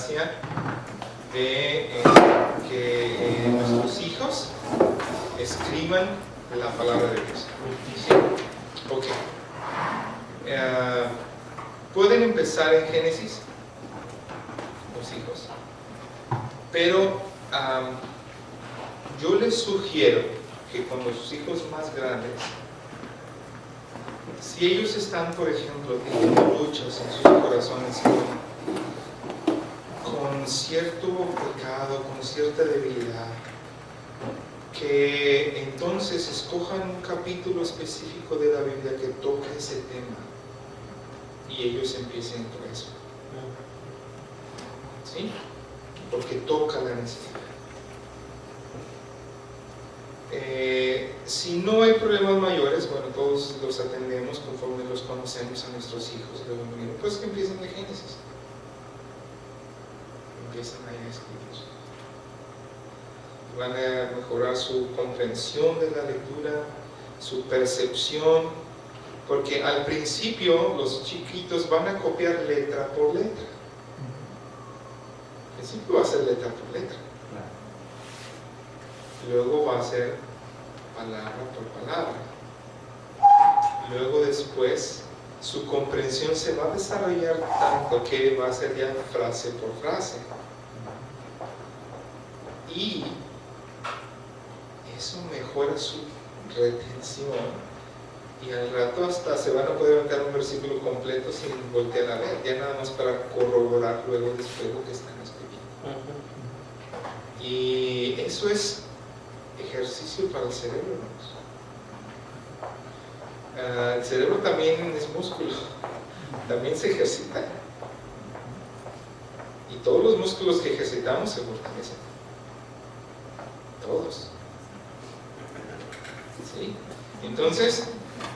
importancia de que nuestros hijos escriban la palabra de Dios. ¿Sí? Ok. Pueden empezar en Génesis, los hijos, pero yo les sugiero que con los hijos más grandes, si ellos están, por ejemplo, teniendo luchas en sus corazones con cierto pecado, con cierta debilidad, que entonces escojan un capítulo específico de la Biblia que toque ese tema y ellos empiecen por eso. ¿Sí? Porque toca la necesidad. Si no hay problemas mayores, bueno, todos los atendemos conforme los conocemos a nuestros hijos. Luego, pues que empiecen de Génesis. Empiezan ahí a escribir. Van a mejorar su comprensión de la lectura, su percepción, porque al principio los chiquitos van a copiar letra por letra. Al principio va a ser letra por letra. Luego va a ser palabra por palabra. Luego después su comprensión se va a desarrollar tanto que va a ser ya frase por frase. Y eso mejora su retención. Y al rato hasta se van a poder meter un versículo completo sin voltear a ver, ya nada más para corroborar luego después lo que están escribiendo. Y eso es ejercicio para el cerebro, ¿no? El cerebro también es músculo, también se ejercita. Y todos los músculos que ejercitamos se fortalecen. Todos. ¿Sí? Entonces,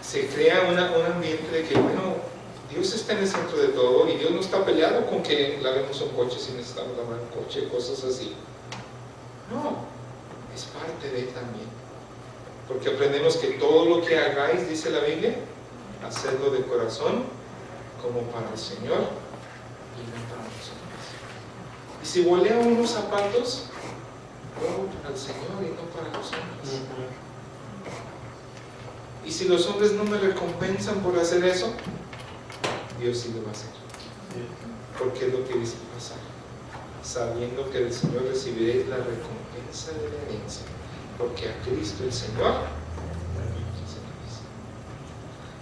se crea un ambiente de que, bueno, Dios está en el centro de todo y Dios no está peleado con que lavemos un coche si necesitamos lavar un coche, cosas así. No, es parte de Él también. Porque aprendemos que todo lo que hagáis, dice la Biblia, hacedlo de corazón, como para el Señor y no para nosotros. Y si volea unos zapatos, para el Señor y no para los hombres. Y si los hombres no me recompensan por hacer eso, Dios sí lo va a hacer. Porque es lo que dice el pasaje. Sabiendo que del Señor recibiréis la recompensa de la herencia, porque a Cristo el Señor se lo dice.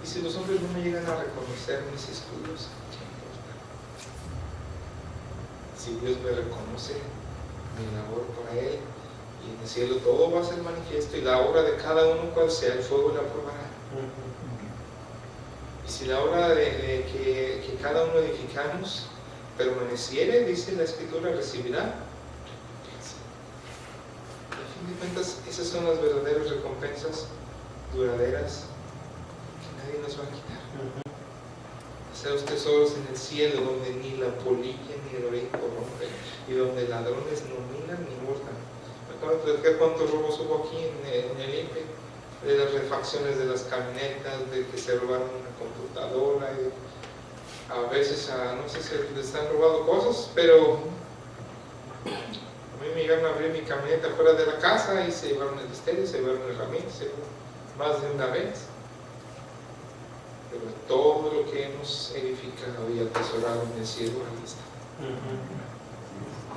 Y si los hombres no me llegan a reconocer mis estudios, ¿qué importa? Si Dios me reconoce mi labor para Él, y en el cielo todo va a ser manifiesto, y la obra de cada uno cual sea, el fuego la probará. Y si la obra de que cada uno edificamos permaneciere, dice la Escritura, recibirá. A fin de cuentas, esas son las verdaderas recompensas duraderas que nadie nos va a quitar. Hacer los tesoros en el cielo, donde ni la polilla ni el orín corrompe, y donde ladrones no minan ni hurtan. Me acabo de platicar cuántos robos hubo aquí en el INPE, de las refacciones de las camionetas, de que se robaron una computadora, y a veces no sé si les han robado cosas, pero a mí me llegaron a abrir mi camioneta fuera de la casa y se llevaron el estéreo, se llevaron herramientas, más de una vez. Pero todo lo que hemos edificado y atesorado en el cielo, ahí está.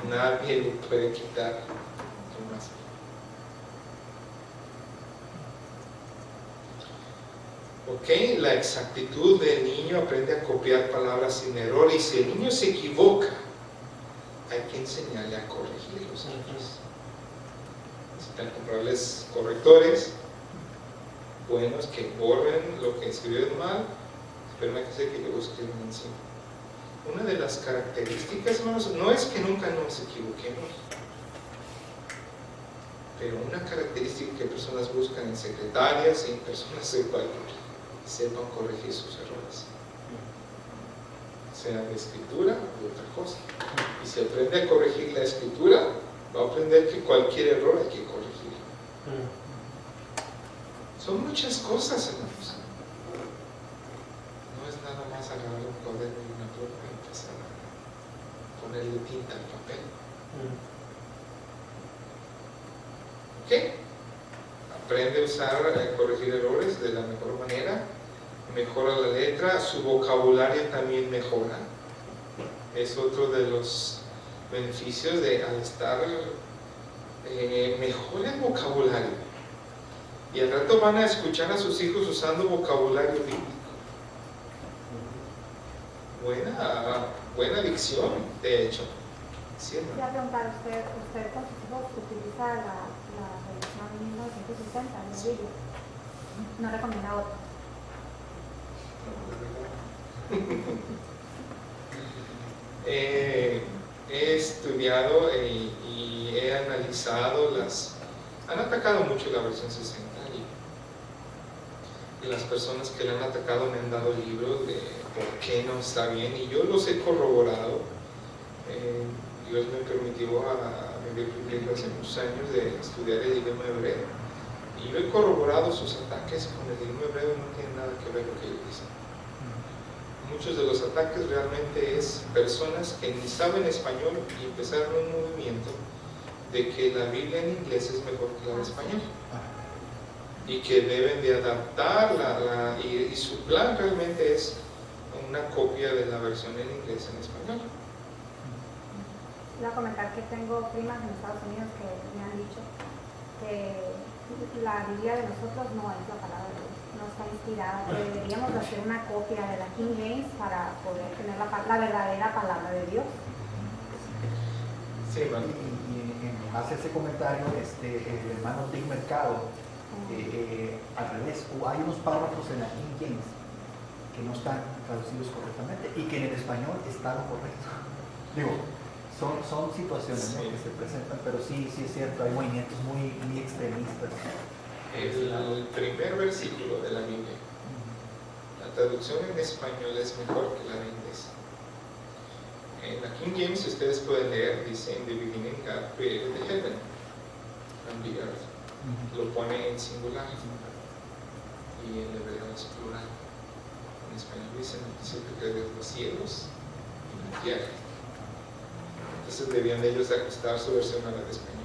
Nadie lo puede quitar jamás. Ok, la exactitud del niño aprende a copiar palabras sin error, y si el niño se equivoca, hay que enseñarle a corregir los errores. Necesitan comprarles correctores buenos que borren lo que escribieron mal, pero hay que hacer que luego escriban encima. Una de las características, hermanos, no es que nunca nos equivoquemos, pero una característica que personas buscan en secretarias y en personas igual, sepan corregir sus errores, sea de escritura o de otra cosa. Y si aprende a corregir la escritura, va a aprender que cualquier error hay que corregir. Son muchas cosas, hermanos. No es nada más agarrar un cuaderno y una pluma y empezar a ponerle tinta al papel. ¿Ok? Aprende a usar, corregir errores de la mejor manera, mejora la letra, su vocabulario también mejora. Es otro de los beneficios de al estar, mejora el vocabulario. Y al rato van a escuchar a sus hijos usando vocabulario bíblico. Buena dicción, de hecho. Sí, voy a preguntar, ¿usted con sus hijos utiliza la versión 1960 de la Biblia? ¿No recomienda otra? He estudiado y he analizado han atacado mucho la versión 60 y las personas que la han atacado me han dado libros de por qué no está bien y yo los he corroborado. Dios me permitió me dio el privilegio hace muchos años de estudiar el idioma hebreo y yo he corroborado sus ataques con el idioma hebreo, no tiene nada que ver lo que ellos dicen. Muchos de los ataques realmente es personas que ni saben español y empezaron un movimiento de que la Biblia en inglés es mejor que la de español y que deben de adaptarla y su plan realmente es una copia de la versión en inglés en español. Voy a comentar que tengo primas en Estados Unidos que me han dicho que la Biblia de nosotros no es la palabra de Dios, no está inspirada, que deberíamos hacer una copia de la King James para poder tener la verdadera palabra de Dios. Sí, bueno. Y en base a ese comentario, el hermano Dick Mercado, al revés, hay unos párrafos en la King James que no están traducidos correctamente y que en el español está lo correcto. Digo, son situaciones, ¿no?, que se presentan, pero sí es cierto, hay movimientos muy extremistas. El primer versículo de la Biblia, la traducción en español es mejor que la de inglés. En la King James ustedes pueden leer, dice, in the beginning God created the heaven and the earth. Lo pone en singular y en hebreo es plural. En español dice que creó los cielos y la tierra. Entonces debían ellos ajustar su versión a la de español.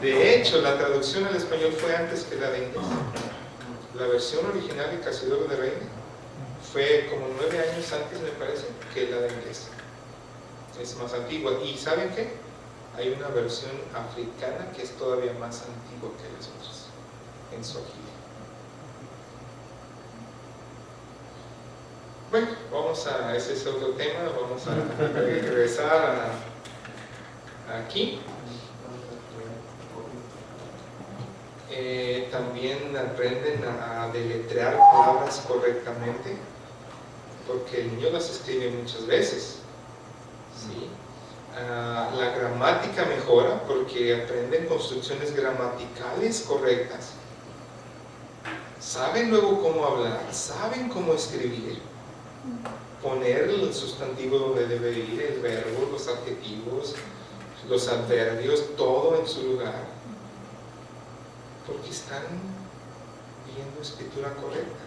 De hecho, la traducción al español fue antes que la de inglés. La versión original de Casidoro de Reina fue como 9 años antes, me parece, que la de inglés. Es más antigua. ¿Y saben qué? Hay una versión africana que es todavía más antigua que las otras, en Swahili. Bueno, ese es otro tema, vamos a regresar aquí. También aprenden a deletrear palabras correctamente, porque el niño las escribe muchas veces. ¿Sí? La gramática mejora porque aprenden construcciones gramaticales correctas. Saben luego cómo hablar, saben cómo escribir, poner el sustantivo donde debe ir, el verbo, los adjetivos, los adverbios, todo en su lugar, porque están viendo escritura correcta.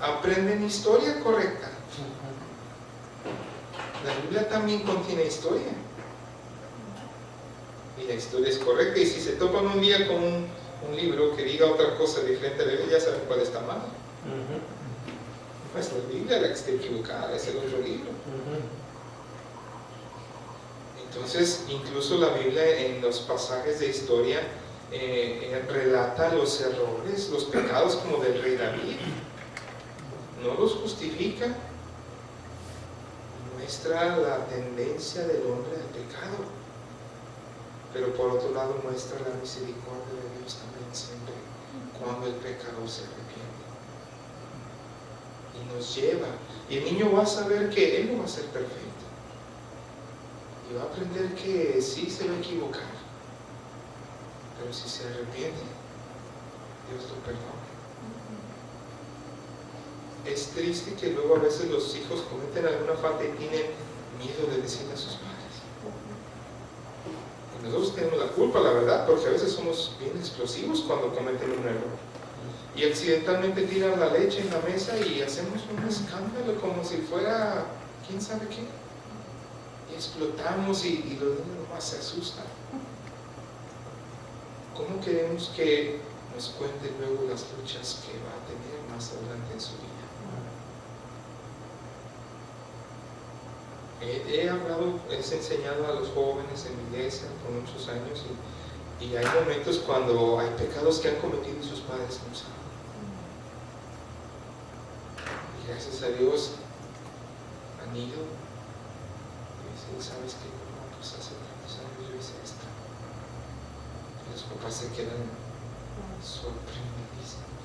Aprenden historia correcta. La Biblia también contiene historia y la historia es correcta, y si se topan un día con un libro que diga otra cosa diferente a la Biblia, ya saben cuál está mal. Pues la Biblia la que está equivocada, es el otro libro. Entonces, incluso la Biblia en los pasajes de historia relata los errores, los pecados como del rey David. No los justifica, muestra la tendencia del hombre al pecado, pero por otro lado muestra la misericordia de Dios también siempre cuando el pecador se arrepiente y nos lleva, y el niño va a saber que él no va a ser perfecto y va a aprender que sí se va a equivocar, pero si se arrepiente, Dios lo perdona. Es triste que luego a veces los hijos cometen alguna falta y tienen miedo de decirle a sus padres. Y nosotros tenemos la culpa, la verdad, porque a veces somos bien explosivos cuando cometen un error. Y accidentalmente tiran la leche en la mesa y hacemos un escándalo como si fuera quién sabe qué. Y explotamos y los niños nomás se asustan. ¿Cómo queremos que nos cuente luego las luchas que va a tener más adelante en su vida? He enseñado a los jóvenes en mi iglesia por muchos años y hay momentos cuando hay pecados que han cometido y sus padres no saben. Y gracias a Dios han ido y dicen, ¿sabes qué? No, pues hace tantos años yo hice esto. Y los papás se quedan sorprendidísimos.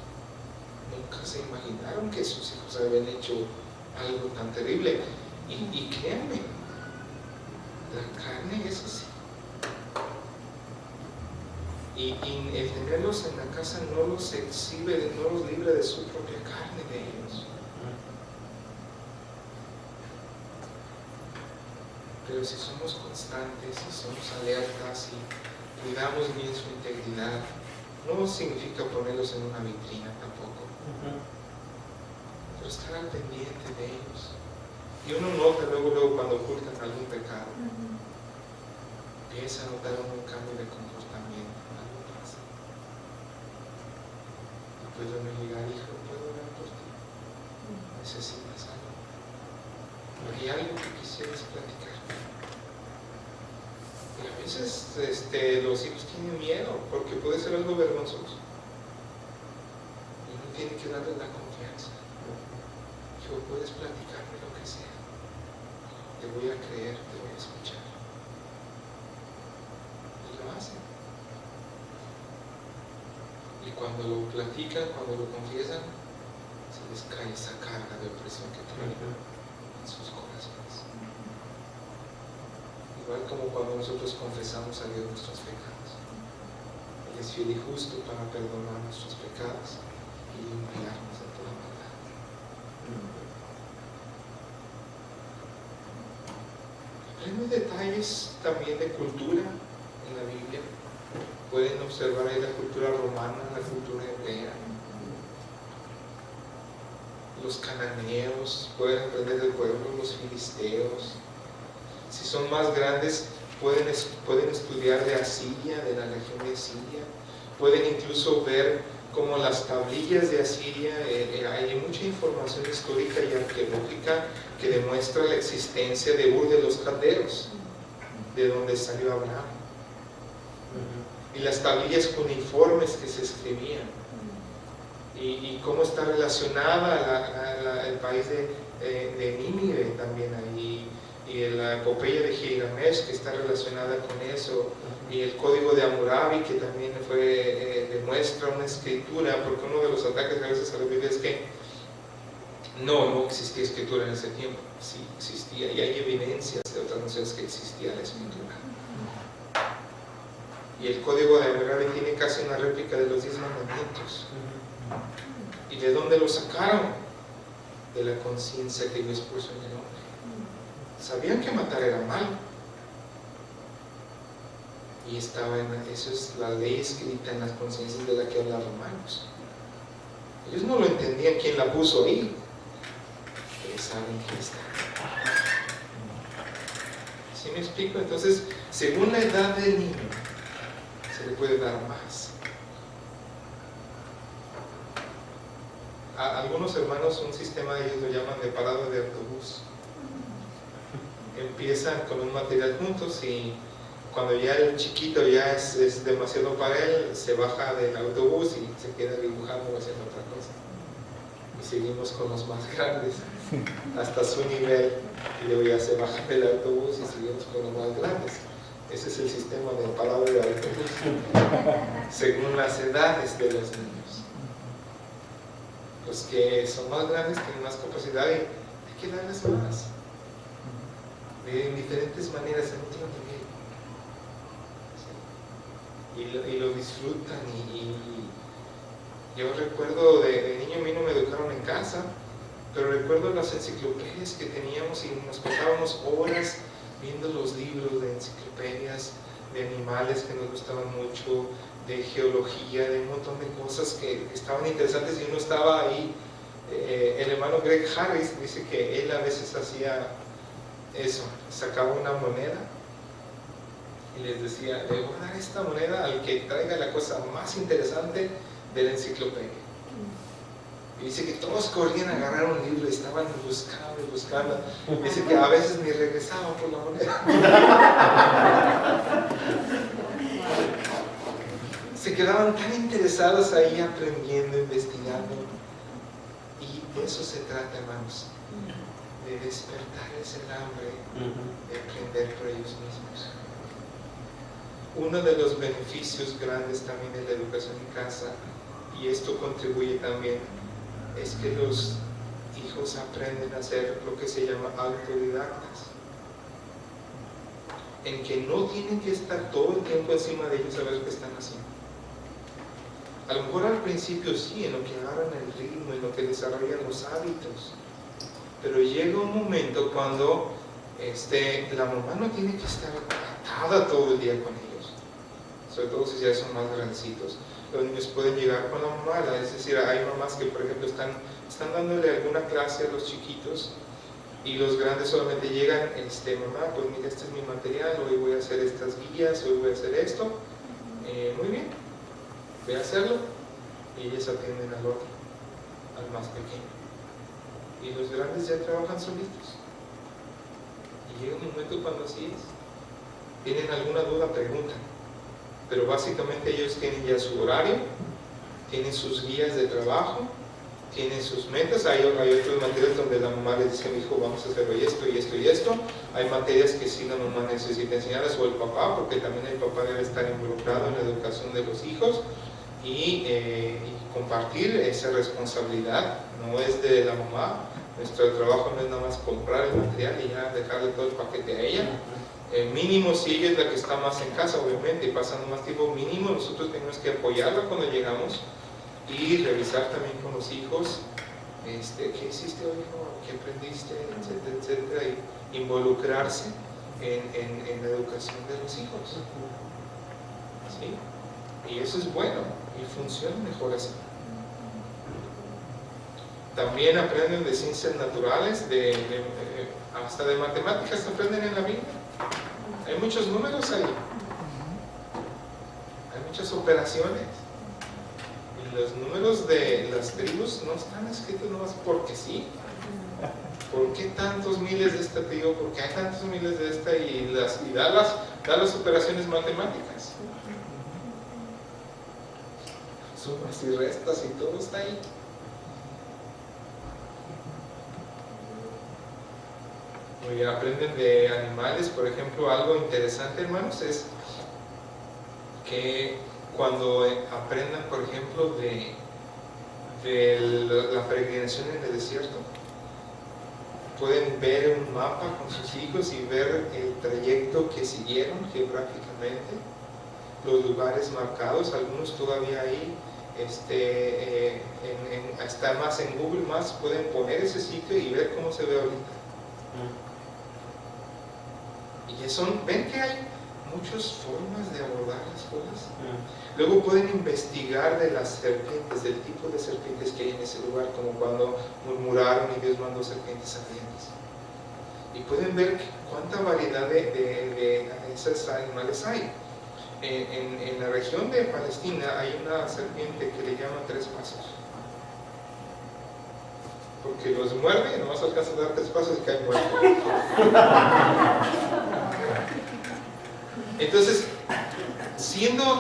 Nunca se imaginaron que sus hijos habían hecho algo tan terrible. Y créanme, la carne es así. Y el tenerlos en la casa no los exhibe, no los libra de su propia carne de ellos. Pero si somos constantes, si somos alertas y cuidamos bien su integridad, no significa ponerlos en una vitrina tampoco, pero estar al pendiente de ellos. Y uno nota luego cuando ocultan algún pecado, empieza a notar un cambio de comportamiento, algo pasa. Y puede uno llegar, hijo, puedo orar por ti, necesitas algo, hay algo que quisieras platicar. Y a veces los hijos tienen miedo porque puede ser algo vergonzoso y uno tiene que darle la confianza. Hijo, puedes platicarme lo que sea, te voy a creer, te voy a escuchar. Y lo hacen. Y cuando lo platican, cuando lo confiesan, se les cae esa carga de opresión que traen en sus corazones. Igual como cuando nosotros confesamos a Dios nuestros pecados. Él es fiel y justo para perdonar nuestros pecados y limpiarnos de toda maldad. Aprenden detalles también de cultura en la Biblia. Pueden observar ahí la cultura romana, la cultura hebrea. Los cananeos, pueden aprender del pueblo, los filisteos. Si son más grandes, pueden estudiar de Asiria, de la región de Asiria. Pueden incluso ver cómo las tablillas de Asiria, hay mucha información histórica y arqueológica que demuestra la existencia de Ur de los Caldeos, de donde salió Abraham. Y las tablillas cuneiformes que se escribían. Y cómo está relacionada el país de Nínive también ahí. Y la epopeya de Gilgamesh que está relacionada con eso, y el código de Hammurabi que también demuestra una escritura, porque uno de los ataques a veces a la Biblia es que no existía escritura en ese tiempo. Sí existía, y hay evidencias de otras naciones que existía la escritura. Y el código de Hammurabi tiene casi una réplica de los 10 mandamientos. ¿Y de dónde lo sacaron? De la conciencia que Dios puso en el hombre. Sabían que matar era malo. Y eso es la ley escrita en las conciencias de la que habla Romanos. Ellos no lo entendían quién la puso ahí, pero saben que está. ¿Sí me explico? Entonces, según la edad del niño, se le puede dar más. A algunos hermanos un sistema, ellos lo llaman de parada de autobús. Empiezan con un material juntos y cuando ya el chiquito ya es demasiado para él, se baja del autobús y se queda dibujando o haciendo otra cosa. Y seguimos con los más grandes hasta su nivel y luego ya se baja del autobús y seguimos con los más grandes. Ese es el sistema de parada de autobús según las edades de los niños. Los que son más grandes tienen más capacidad y hay que darles más. De diferentes maneras, en otro nivel. Y lo disfrutan. Y yo recuerdo de niño, a mí no me educaron en casa, pero recuerdo las enciclopedias que teníamos y nos pasábamos horas viendo los libros de enciclopedias de animales que nos gustaban mucho, de geología, de un montón de cosas que estaban interesantes y uno estaba ahí. El hermano Greg Harris dice que él a veces hacía eso, sacaba una moneda y les decía, le voy a dar esta moneda al que traiga la cosa más interesante de la enciclopedia. Y dice que todos corrían a agarrar un libro y estaban buscando y buscando. Dice que a veces ni regresaban por la moneda. Se quedaban tan interesados ahí aprendiendo, investigando. Y de eso se trata, hermanos, de despertarles el hambre, de aprender por ellos mismos. Uno de los beneficios grandes también de la educación en casa, y esto contribuye también, es que los hijos aprenden a ser lo que se llama autodidactas, en que no tienen que estar todo el tiempo encima de ellos a ver qué están haciendo. A lo mejor al principio sí, en lo que agarran el ritmo, en lo que desarrollan los hábitos, pero llega un momento cuando la mamá no tiene que estar atada todo el día con ellos, sobre todo si ya son más grandecitos. Los niños pueden llegar con la mamá, es decir, hay mamás que por ejemplo están dándole alguna clase a los chiquitos y los grandes solamente llegan, mamá, pues mira, este es mi material, hoy voy a hacer estas guías, hoy voy a hacer esto, muy bien, voy a hacerlo, y ellas atienden al otro, al más pequeño, y los grandes ya trabajan solitos. Y llega un momento cuando así es, tienen alguna duda, preguntan, pero básicamente ellos tienen ya su horario, tienen sus guías de trabajo, tienen sus metas. Hay otras materias donde la mamá les dice a mi hijo, vamos a hacer esto y esto y esto. Hay materias que sí la mamá necesita enseñarles, o el papá, porque también el papá debe estar involucrado en la educación de los hijos, y compartir esa responsabilidad. No es de la mamá. Nuestro trabajo no es nada más comprar el material y ya dejarle todo el paquete a ella. Mínimo, si ella es la que está más en casa, obviamente, pasando más tiempo, mínimo nosotros tenemos que apoyarla cuando llegamos y revisar también con los hijos qué hiciste hoy, qué aprendiste, etcétera, etcétera, y involucrarse en la educación de los hijos, ¿sí? Y eso es bueno y funciona mejor así. También aprenden de ciencias naturales, hasta de matemáticas aprenden en la Biblia. Hay muchos números ahí, hay muchas operaciones, y los números de las tribus no están escritos nomás porque sí. ¿Por qué tantos miles de esta tribu? ¿Por qué hay tantos miles de esta? Y da las operaciones matemáticas, sumas y restas y todo está ahí. Oye, aprenden de animales, por ejemplo. Algo interesante, hermanos, es que cuando aprendan, por ejemplo, de la peregrinación en el desierto, pueden ver un mapa con sus hijos y ver el trayecto que siguieron geográficamente, los lugares marcados. Algunos todavía ahí, hasta más en Google Maps pueden poner ese sitio y ver cómo se ve ahorita. Y ven que hay muchas formas de abordar las cosas. Luego pueden investigar de las serpientes, del tipo de serpientes que hay en ese lugar, como cuando murmuraron y Dios mandó serpientes ardientes. Y pueden ver cuánta variedad de esos animales hay. En la región de Palestina hay una serpiente que le llaman 3 pasos. Porque los muerde y nomás alcanza a dar 3 pasos y cae muerto. Entonces,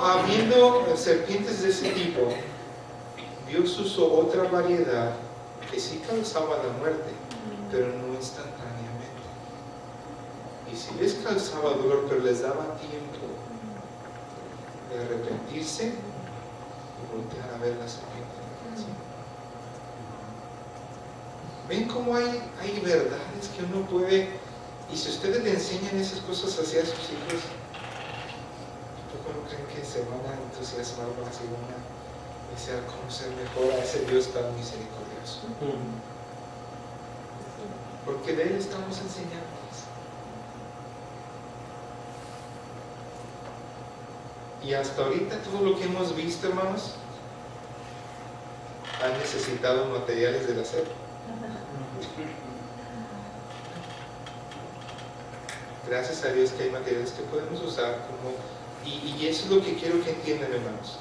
habiendo serpientes de ese tipo, Dios usó otra variedad que sí causaba la muerte, pero no instantáneamente. Y sí les causaba dolor, pero les daba tiempo de arrepentirse y voltear a ver la serpiente. ¿Ven cómo hay verdades que uno puede? Y si ustedes le enseñan esas cosas hacia sus hijos, ¿no creen que se van a entusiasmar más y van a desear conocer mejor a ese Dios tan misericordioso? Porque de Él estamos enseñándoles. Y hasta ahorita todo lo que hemos visto, hermanos, han necesitado materiales de la SEP. gracias a Dios que hay materiales que podemos usar como, y eso es lo que quiero que entiendan, hermanos.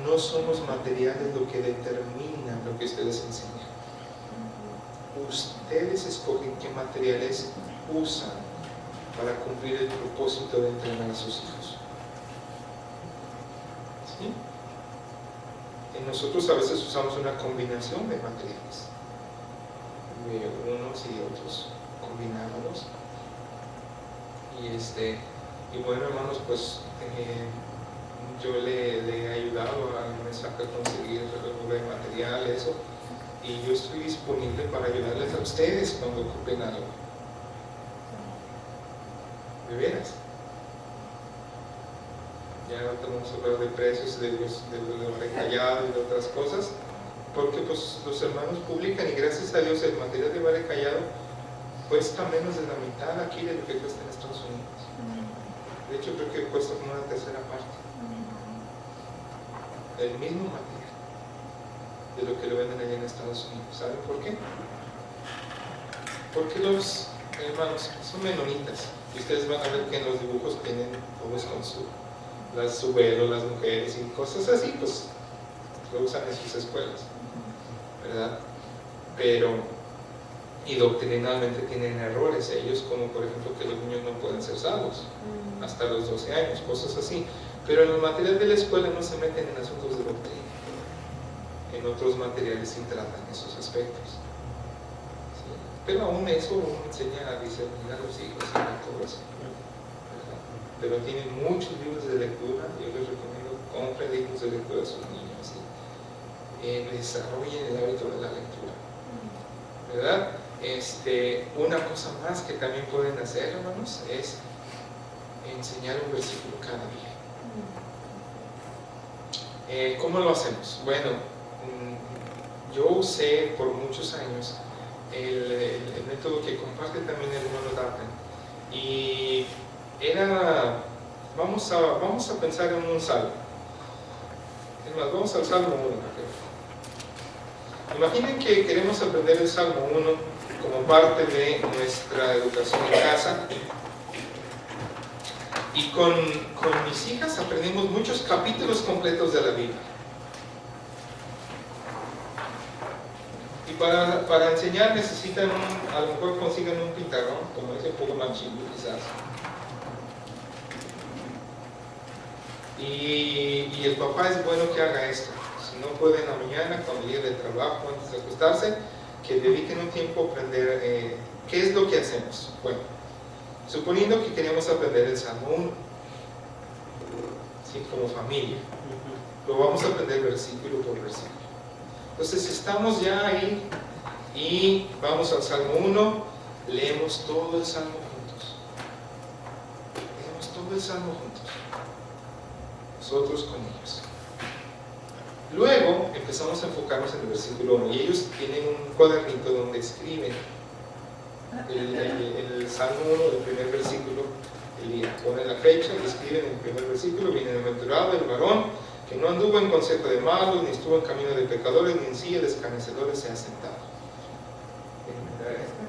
No son los materiales lo que determinan lo que ustedes enseñan. Ustedes escogen qué materiales usan para cumplir el propósito de entrenar a sus hijos. ¿Sí? Y nosotros a veces usamos una combinación de materiales, de unos y otros, combinándolos. Y bueno, hermanos, pues yo le he ayudado a Mensaje a conseguir el material, eso, y yo estoy disponible para ayudarles a ustedes cuando ocupen algo. ¿De veras? Ya no tenemos que hablar de precios, de recallado y de otras cosas, porque pues los hermanos publican, y gracias a Dios el material de Vale Callado cuesta menos de la mitad aquí de lo que cuesta en Estados Unidos. De hecho, creo que cuesta como una tercera parte. El mismo material de lo que lo venden allá en Estados Unidos. ¿Saben por qué? Porque los hermanos son menonitas. Y ustedes van a ver que en los dibujos tienen todos con su velo, las mujeres y cosas así, pues lo usan en sus escuelas, ¿verdad? Pero, y doctrinalmente tienen errores ellos, como por ejemplo que los niños no pueden ser salvos hasta los 12 años, cosas así. Pero en los materiales de la escuela no se meten en asuntos de doctrina. En otros materiales sí tratan esos aspectos. ¿Sí? Pero aún eso uno enseña a discernir a los hijos y a todo eso, ¿verdad? Pero tienen muchos libros de lectura. Yo les recomiendo compren libros de lectura a sus niños y desarrollen el hábito de la lectura, ¿verdad? Una cosa más que también pueden hacer, hermanos, es enseñar un versículo cada día. ¿Cómo lo hacemos? Bueno, yo usé por muchos años el método que comparte también el hermano Darden, y era, vamos a pensar en un salmo. Es más, vamos al Salmo 1. Imaginen que queremos aprender el Salmo 1 como parte de nuestra educación en casa. Y con mis hijas aprendimos muchos capítulos completos de la Biblia. Y para enseñar necesitan, a lo mejor consigan un pizarrón, como ese, un poco más chico quizás. Y el papá es bueno que haga esto. Si no puede en la mañana, cuando llegue del trabajo, antes de acostarse, que dediquen un tiempo a aprender qué es lo que hacemos. Bueno, suponiendo que queremos aprender el Salmo 1, ¿sí? Como familia, lo vamos a aprender versículo por versículo. Entonces estamos ya ahí y vamos al Salmo 1, leemos todo el Salmo juntos. Leemos todo el Salmo juntos, nosotros con ellos. Luego empezamos a enfocarnos en el versículo 1, y ellos tienen un cuadernito donde escriben el Salmo 1 del primer versículo del día. Ponen la fecha y escriben el primer versículo: bienaventurado el varón que no anduvo en consejo de malos, ni estuvo en camino de pecadores, ni en silla de escarnecedores se ha sentado. ¿Quieren mirar esta?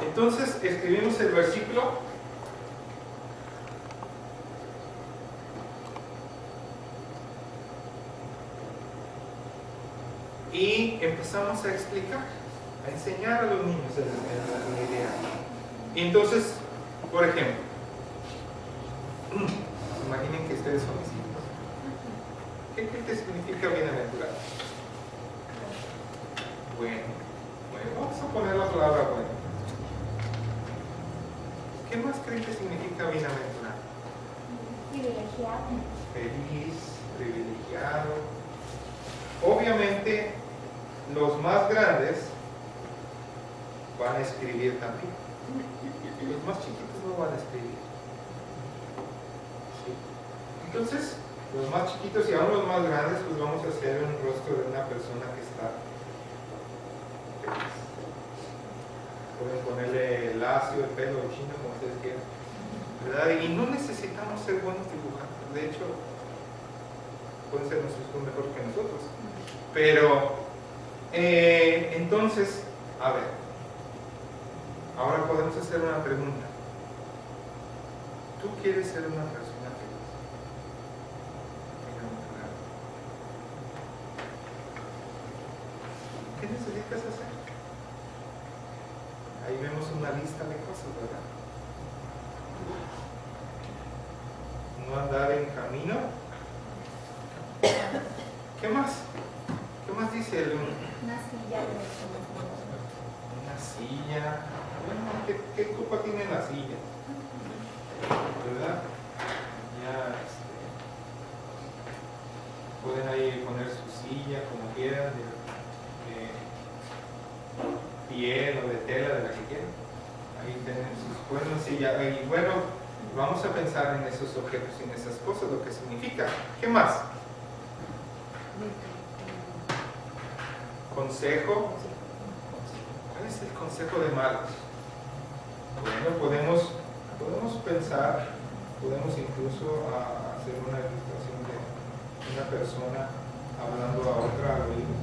Entonces escribimos el versículo y empezamos a explicar, a enseñar a los niños la idea. Y entonces, por ejemplo, imaginen que ustedes son mis hijos. ¿Qué creen que significa bienaventurado? Bueno, vamos a poner la palabra bueno. ¿Qué más creen que significa bienaventurado? Privilegiado. Feliz, privilegiado. Obviamente, los más grandes van a escribir también. Los más chiquitos no van a escribir. ¿Sí? Entonces, los más chiquitos y aún los más grandes, pues vamos a hacer un rostro de una persona que está feliz. Pueden ponerle lacio, el pelo, chino, como ustedes quieran. ¿verdad? Y no necesitamos ser buenos dibujantes, de hecho, pueden ser nuestros hijos mejor que nosotros. Pero, entonces, a ver, ahora podemos hacer una pregunta. ¿Tú quieres ser una persona feliz? ¿Qué necesitas hacer? Ahí vemos una lista de cosas, ¿verdad? No andar en camino. ¿Qué más? ¿Qué más dice el uno? Una silla de Una silla. Bueno, ¿qué culpa tiene la silla? ¿Verdad? Ya, pueden ahí poner su silla como quieran, de piel o de tela, de la que quieran. Ahí tienen sus buenos sillas. Y bueno, vamos a pensar en esos objetos y en esas cosas, lo que significa. ¿Qué más? Consejo. ¿Cuál es el consejo de malos? Bueno, podemos pensar, podemos incluso hacer una ilustración de una persona hablando a otra al oído,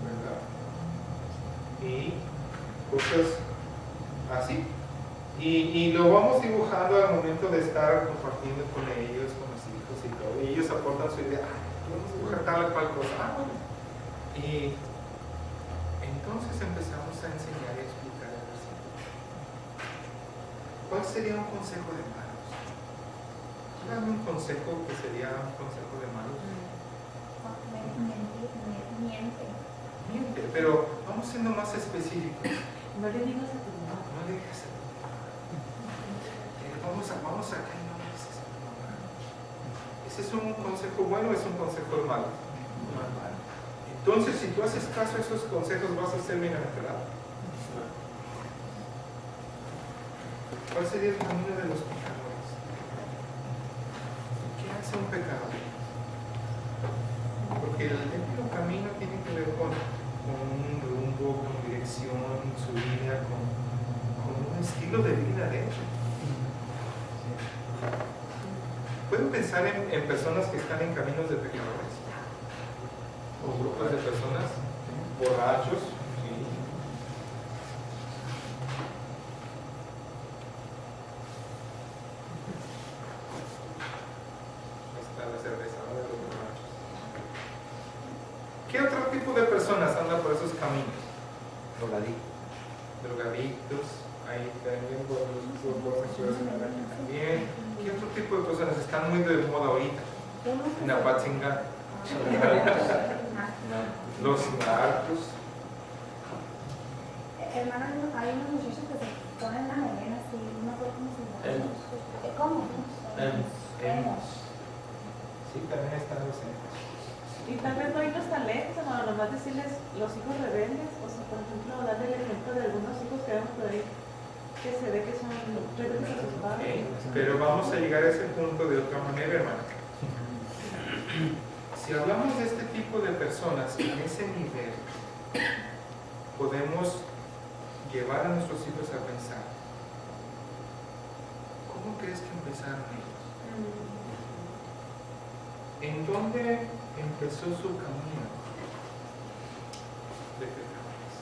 ¿verdad? Y cosas así. Y lo vamos dibujando al momento de estar compartiendo con ellos, con los hijos y todo. Y ellos aportan su idea, vamos a dibujar tal o cual cosa. Bueno. Y entonces empezamos a enseñar y explicar el versículo. ¿Cuál sería un consejo de malos? Dame un consejo que sería un consejo de malos. Miente, pero vamos siendo más específicos. No le digas a tu mamá. No le digas a tu mamá. Vamos acá y no le dices a tu mamá. ¿Ese es un consejo bueno o es un consejo malo? Entonces, si tú haces caso a esos consejos, vas a ser bienaventurado. ¿Cuál sería el camino de los pecadores? ¿Qué hace un pecador? Porque el camino tiene que ver con un rumbo, con dirección, su vida, con un estilo de vida, de hecho. ¿Pueden pensar en personas que están en caminos de pecadores? O grupos de personas borrachos, ¿sí? Está la cerveza, ¿no? De los borrachos. ¿Qué otro tipo de personas andan por esos caminos? Drogadictos, ahí también por los homosexuales también. ¿Qué otro tipo de personas están muy de moda ahorita? En Apatzingán. Los narcos. Hermano, hay unos muchachos que se ponen las melenas y no sé cómo se llama. ¿Cómo? Hemos. Sí, también están los hemos. Y también no hay los talentos, no, nomás decirles los hijos rebeldes, o sea, por ejemplo, darle el ejemplo de algunos hijos que vemos por ahí, que se ve que son rebeldes a sus padres. Pero vamos a llegar a ese punto de otra manera, hermano. Si hablamos de este tipo de personas en ese nivel, podemos llevar a nuestros hijos a pensar, ¿cómo crees que empezaron ellos? ¿En dónde empezó su camino de pecadores?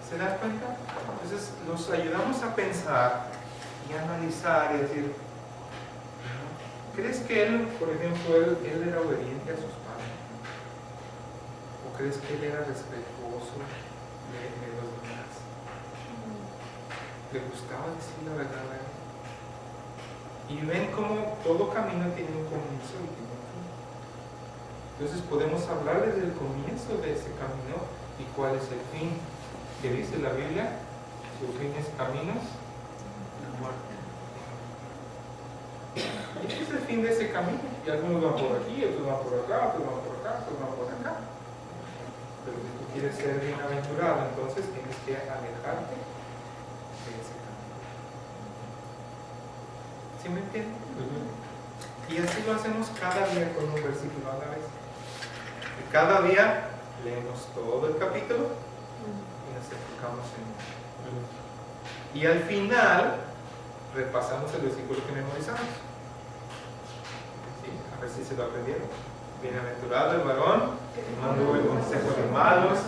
¿Se dan cuenta? Entonces los ayudamos a pensar y a analizar y decir, ¿crees que él, por ejemplo, él era obediente a sus padres? ¿O crees que él era respetuoso de los demás? ¿Le gustaba decir la verdad a él? Y ven cómo todo camino tiene un comienzo y tiene un fin. Entonces podemos hablar desde el comienzo de ese camino y cuál es el fin. ¿Qué dice la Biblia? Su fin es caminos de muerte. Y ese es el fin de ese camino. Y algunos van por aquí, otros van por acá, otros van por acá, otros van por acá. Pero si tú quieres ser bienaventurado, entonces tienes que alejarte de ese camino. ¿Sí me entienden? Y así lo hacemos cada día con un versículo a la vez. Y cada día leemos todo el capítulo y nos enfocamos en él. Y al final repasamos el versículo que memorizamos. ¿Sí? A ver si se lo aprendieron. Bienaventurado el varón que no anduvo en consejo de malos,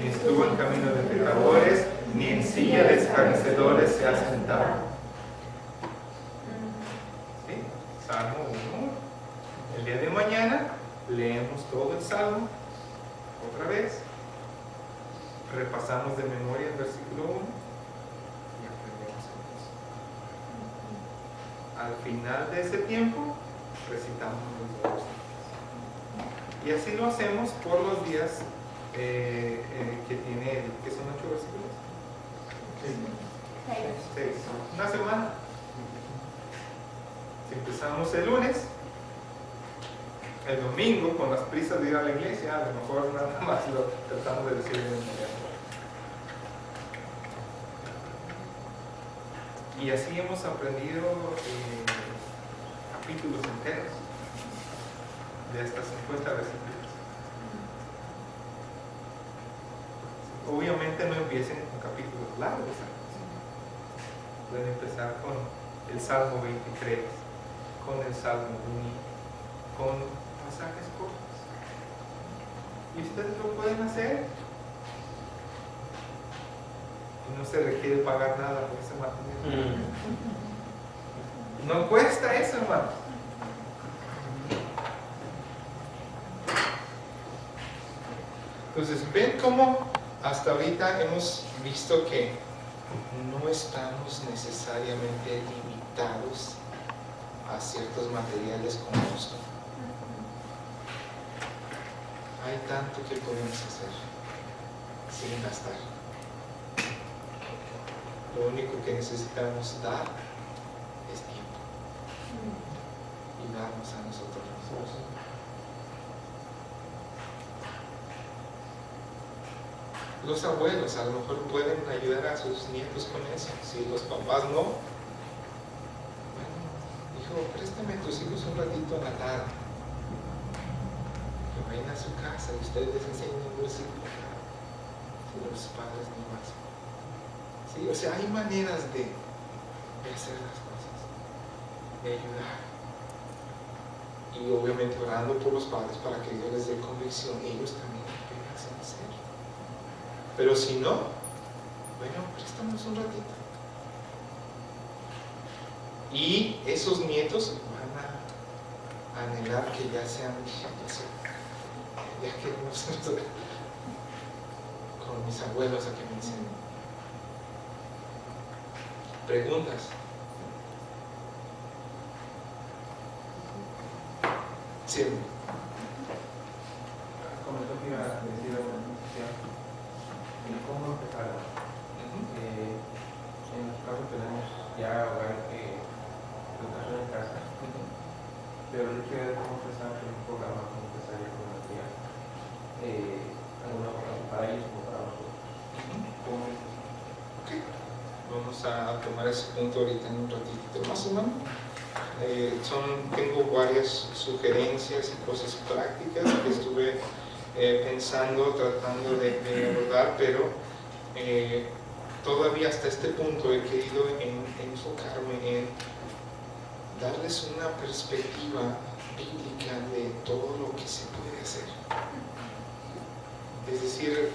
ni estuvo en camino de pecadores, ni en silla de escarnecedores se ha sentado. ¿Sí? Salmo 1. El día de mañana leemos todo el Salmo otra vez, repasamos de memoria el versículo 1 y aprendemos el resto. Al final de ese tiempo recitamos los dos versículos. Y así lo hacemos por los días que tiene, que son 8 versículos. 6. Una semana. Si empezamos el lunes, el domingo, con las prisas de ir a la iglesia, a lo mejor nada más lo tratamos de decir en el día. Y así hemos aprendido capítulos enteros de hasta 50 versículos. Obviamente no empiecen con capítulos largos. Pueden empezar con el Salmo 23, con el Salmo 1, con pasajes cortos. Y ustedes lo pueden hacer. Y no se requiere pagar nada por ese material. No cuesta eso, hermanos. Entonces, ven cómo hasta ahorita hemos visto que no estamos necesariamente limitados a ciertos materiales como esto. Hay tanto que podemos hacer sin gastar. Lo único que necesitamos dar es tiempo y darnos a nosotros mismos. Los abuelos a lo mejor pueden ayudar a sus nietos con eso. Si los papás no, bueno, hijo, préstame a tus hijos un ratito en la tarde. Que vayan a su casa y ustedes les enseñen un versículo. Si los padres no más. Sí, o sea, hay maneras de hacer las cosas, de ayudar. Y obviamente orando por los padres para que Dios les dé convicción, ellos también empiezan a hacer. Pero si no, bueno, préstanos un ratito. Y esos nietos van a anhelar que ya sean, ya queremos con mis abuelos a que me enseñen. Preguntas. Sí. Comentó que iba a decir una cuestión. ¿Cómo empezar? En nuestro caso tenemos ya hogar educación en casa, pero el hecho de cómo empezar en un programa, cómo empezar ya con los días, alguna cosa para ellos como para nosotros. ¿Cómo es? Okay. Vamos a tomar ese punto ahorita en un ratito más o menos. Tengo varias sugerencias y cosas prácticas que estuve pensando, tratando de abordar, pero todavía hasta este punto he querido enfocarme en darles una perspectiva bíblica de todo lo que se puede hacer. Es decir,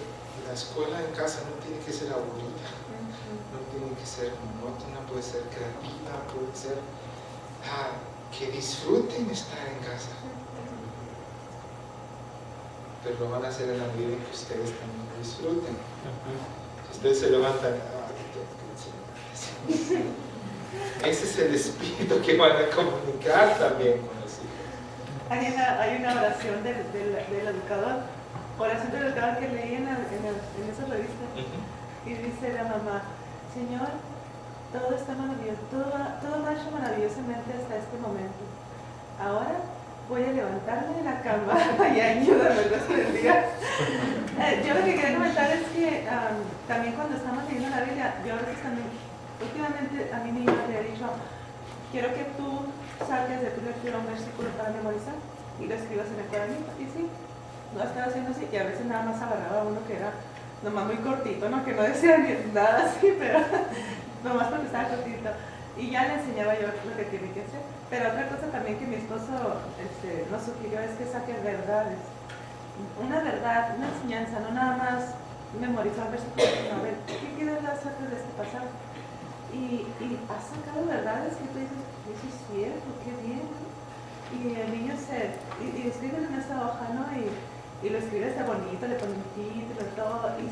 la escuela en casa no tiene que ser aburrida, no tiene que ser monótona, puede ser creativa, puede ser que disfruten estar en casa. Pero lo van a hacer en la medida en que ustedes también lo disfruten. Si ustedes se levantan, ese es el espíritu que van a comunicar también con los hijos. Hay una oración del educador, oración del educador que leí en esa revista, y dice la mamá: Señor, todo está maravilloso, todo marcha maravillosamente hasta este momento. Ahora voy a levantarme de la cama y ayúdame el resto del día. Yo lo que quería comentar es que también cuando estamos leyendo la Biblia, yo a veces también, últimamente a mí mi hija me ha dicho: quiero que tú saques de tu lectura un versículo para memorizar y lo escribas en el cuadernito. Y sí, lo estaba haciendo así, y a veces nada más agarraba uno que era nomás muy cortito, ¿no? Que no decía nada así, pero nomás porque estaba cortito. Y ya le enseñaba yo lo que tiene que hacer. Pero otra cosa también que mi esposo nos sugirió es que saquen verdades. Una verdad, una enseñanza, no nada más memorizar versículos, sino a ver, ¿qué quiere hacer de este pasaje? Y ha sacado verdades que tú dices, eso es cierto, qué bien, ¿no? Y el niño y escribe en esa hoja, ¿no? Y lo escribe hasta bonito, le pone un título y todo, y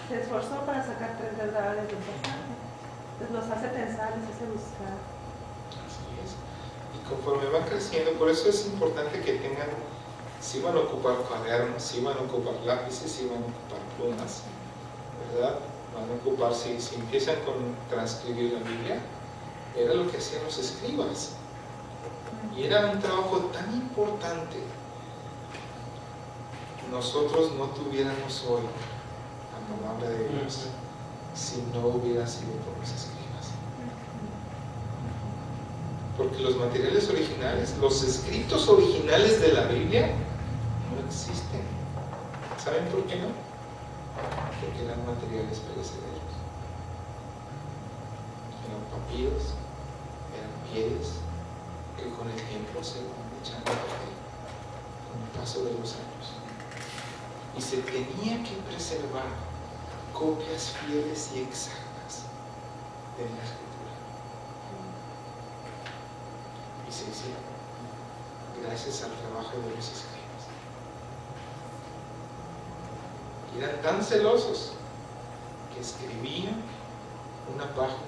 se esforzó para sacar 3 verdades de un pasaje. Entonces los hace pensar, los hace buscar. Así es. Y conforme van creciendo, por eso es importante que tengan, si van a ocupar cuadernos, si van a ocupar lápices, si van a ocupar plumas, ¿verdad? Van a ocupar, si empiezan con transcribir la Biblia, era lo que hacían los escribas. Y era un trabajo tan importante que nosotros no tuviéramos hoy la palabra de Dios si no hubiera sido por los escribas. Porque los materiales originales, los escritos originales de la Biblia no existen. ¿Saben por qué no? Porque eran materiales perecederos. Eran papiros, eran pieles que con el tiempo se van echando a perder con el paso de los años. Y se tenía que preservar copias fieles y exactas de la Escritura. Y se hicieron gracias al trabajo de los escribas. Y eran tan celosos que escribían una página,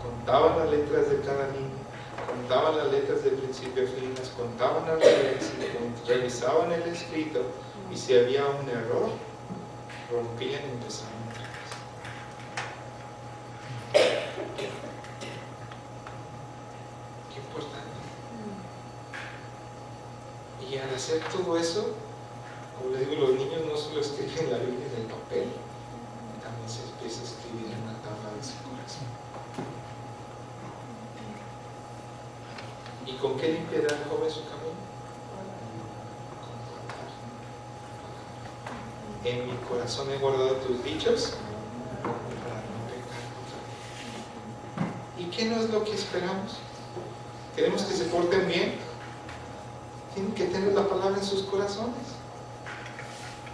contaban las letras de cada línea, contaban las letras de principio a fin, las contaban al revés, revisaban el escrito, y si había un error, rompían y empezaban otra vez. Qué importante. Y al hacer todo eso, como les digo, los niños no solo escriben la Biblia en el papel, también se empieza a escribir en la tabla de su corazón. ¿Y con qué limpiará el joven su camino? Con palabra. En mi corazón he guardado tus dichos para no pecar contra ti. ¿Y qué no es lo que esperamos? ¿Queremos que se porten bien? Tienen que tener la palabra en sus corazones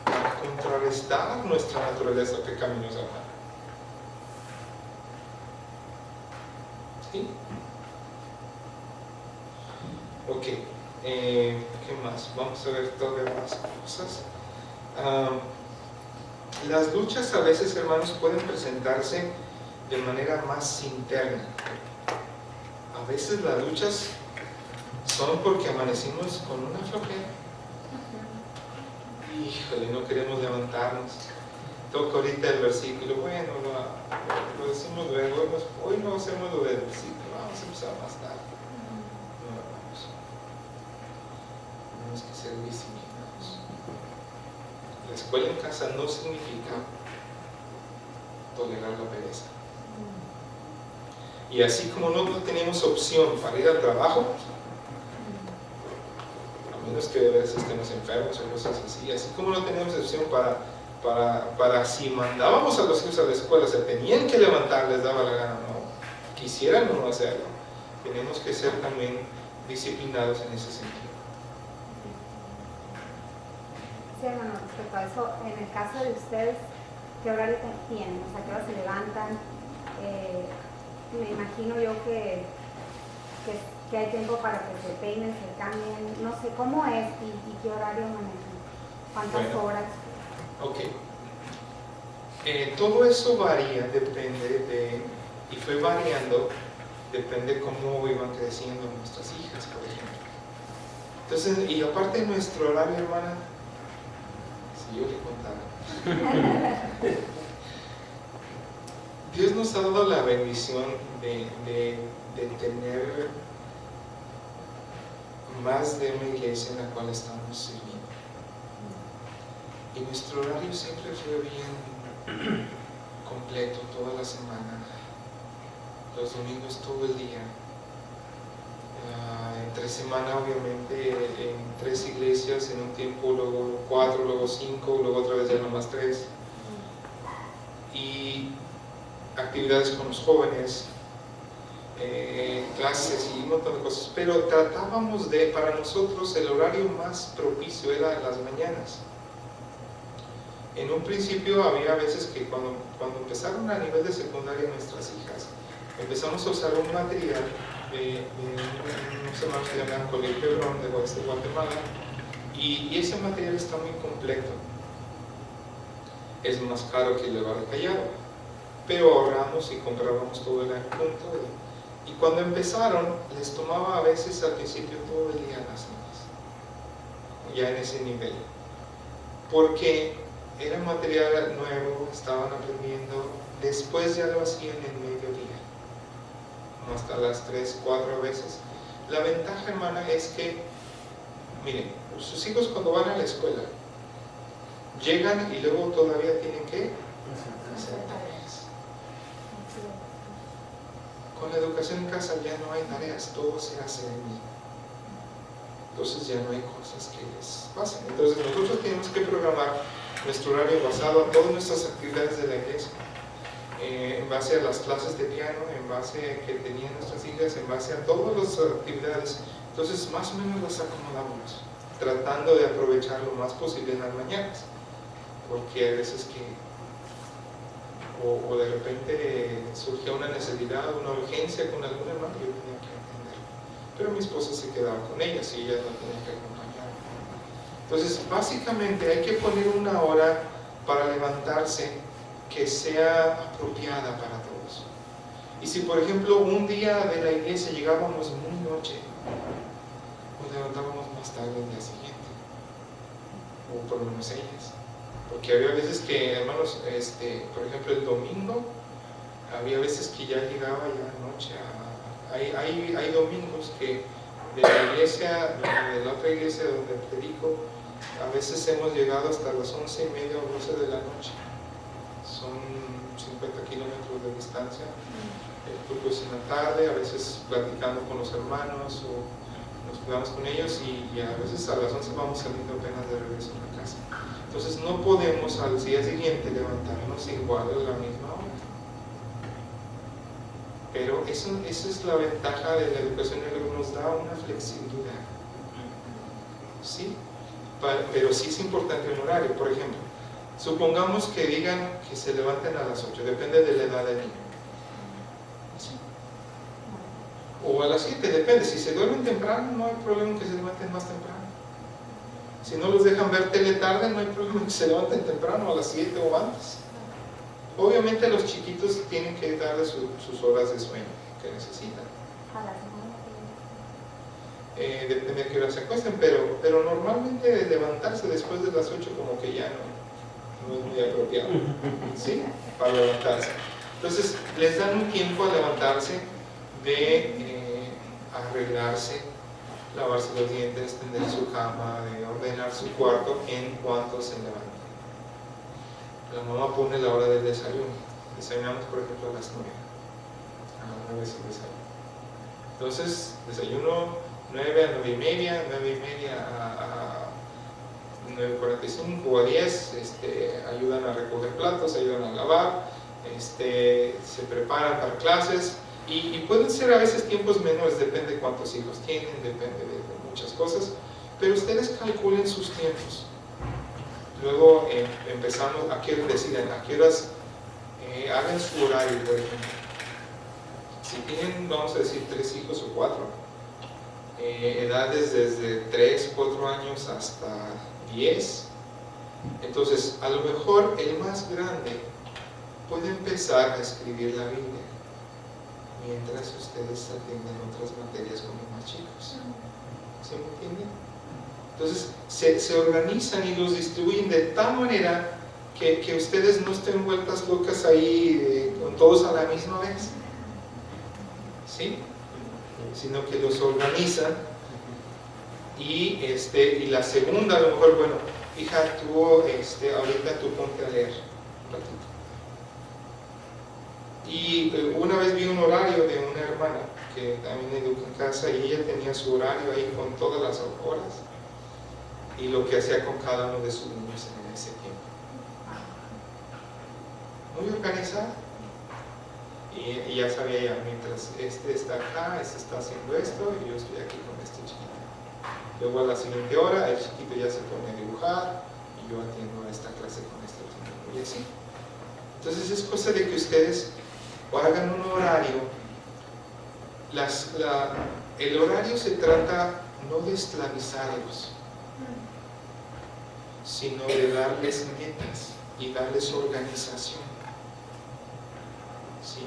para contrarrestar nuestra naturaleza pecaminosa. ¿Sí? Ok, ¿qué más? Vamos a ver todavía más cosas. Las luchas a veces, hermanos, pueden presentarse de manera más interna. A veces las luchas son porque amanecimos con una flojera. Híjole, no queremos levantarnos. Toco ahorita el versículo, bueno, lo decimos luego, hoy no hacemos lo del versículo, vamos a empezar más tarde. No, hermanos. Tenemos que ser disciplinados. La escuela en casa no significa tolerar la pereza. Y así como no tenemos opción para ir al trabajo, a menos que a veces estemos enfermos o cosas así como no tenemos opción para si mandábamos a los hijos a la escuela, se tenían que levantar, les daba la gana, no, quisieran o no hacerlo, tenemos que ser también disciplinados en ese sentido. Sí, hermano, respecto a eso, en el caso de ustedes, ¿qué horario tienen? O sea, ¿qué hora se levantan? Me imagino yo que hay tiempo para que se peinen, se cambien, no sé cómo es y qué horario manejan, cuántas horas. Ok. Todo eso varía, depende y fue variando, depende cómo iban creciendo nuestras hijas, por ejemplo. Entonces, y aparte nuestro horario, hermana, si yo le contara. Dios nos ha dado la bendición de tener más de una iglesia en la cual estamos sirviendo. Y nuestro horario siempre fue bien completo, toda la semana, los domingos todo el día. Entre semana, obviamente, en 3 iglesias en un tiempo, luego 4, luego 5, luego otra vez ya nomás 3. Y actividades con los jóvenes. clases y un montón de cosas, pero tratábamos de, para nosotros el horario más propicio era las mañanas. En un principio había veces que cuando empezaron a nivel de secundaria nuestras hijas, empezamos a usar un material de un semanario que se llama Colegio Hebrón de Guatemala, y ese material está muy completo. Es más caro que el de Barra Callado, pero ahorramos y comprábamos todo el año junto. Y cuando empezaron, les tomaba a veces al principio todo el día las niñas, ya en ese nivel, porque era material nuevo, estaban aprendiendo, después ya lo hacían en mediodía, hasta las 3, 4 veces. La ventaja, hermana, es que, miren, sus hijos cuando van a la escuela, llegan y luego todavía tienen que hacer tareas. Con la educación en casa ya no hay tareas, todo se hace en línea. Entonces ya no hay cosas que les pasen. Entonces nosotros tenemos que programar nuestro horario basado a todas nuestras actividades de la iglesia, en base a las clases de piano, en base a que tenían nuestras hijas, en base a todas las actividades. Entonces más o menos las acomodamos, tratando de aprovechar lo más posible en las mañanas, porque hay veces que o de repente surgía una necesidad, una urgencia con algún hermano, yo tenía que atender, pero mi esposa se quedaba con ellas y ella no tenía que acompañar. Entonces básicamente hay que poner una hora para levantarse que sea apropiada para todos. Y si por ejemplo un día de la iglesia llegábamos muy noche, nos levantábamos más tarde el día siguiente, o por lo menos ellas. Porque había veces que, hermanos, por ejemplo el domingo, había veces que ya llegaba ya noche. Hay domingos que de la iglesia, de la otra iglesia donde predico, a veces hemos llegado hasta las 11:30 o 12 de la noche. Son 50 kilómetros de distancia. El culto es en la tarde, a veces platicando con los hermanos o nos quedamos con ellos y a veces a las 11 vamos saliendo apenas de regreso a la casa. Entonces no podemos al día siguiente levantarnos igual a la misma hora. Pero esa es la ventaja de la educación, nos da una flexibilidad. ¿Sí? Pero sí es importante un horario. Por ejemplo, supongamos que digan que se levanten a las 8, depende de la edad del niño. ¿Sí? O a las 7, depende. Si se duermen temprano, no hay problema en que se levanten más temprano. Si no los dejan ver tele tarde, no hay problema en que se levanten temprano, a las 7 o antes. Obviamente los chiquitos tienen que darle sus horas de sueño que necesitan. Depende de qué hora se acuesten, pero normalmente levantarse después de las 8 como que ya no es muy apropiado, ¿sí? Para levantarse. Entonces les dan un tiempo a levantarse, de arreglarse, lavarse los dientes, tender su cama, de ordenar su cuarto en cuanto se levanta. La mamá pone la hora del desayuno. Desayunamos, por ejemplo, a las 9. A las 9 se desayuna. Entonces, desayuno 9 a 9:30, 9:30 a 9:45 o a 10, ayudan a recoger platos, ayudan a lavar, se preparan para clases y pueden ser a veces tiempos menores, depende de cuántos hijos tienen, depende de muchas cosas, pero ustedes calculen sus tiempos. Luego empezamos, ¿a qué horas deciden? ¿A qué horas hagan su horario, por ejemplo? Si tienen, vamos a decir, 3 hijos o 4, edades desde 3, 4 años hasta 10, entonces a lo mejor el más grande puede empezar a escribir la Biblia mientras ustedes atienden otras materias con los más chicos. ¿Sí me entienden? Entonces se organizan y los distribuyen de tal manera que ustedes no estén vueltas locas ahí con todos a la misma vez, ¿sí? Sino que los organizan y la segunda, a lo mejor, bueno, hija, tú ahorita tú ponte a leer un ratito. Y una vez vi un horario de una hermana que también educa en casa y ella tenía su horario ahí con todas las horas y lo que hacía con cada uno de sus niños en ese tiempo. Muy organizada. Y ya sabía ya, mientras este está acá, este está haciendo esto, y yo estoy aquí con este chiquito. Luego a la siguiente hora, el chiquito ya se pone a dibujar, y yo atiendo a esta clase con este otro. Y así. Entonces es cosa de que ustedes hagan un horario. El horario se trata no de esclavizarlos, sino de darles metas y darles organización. ¿Sí?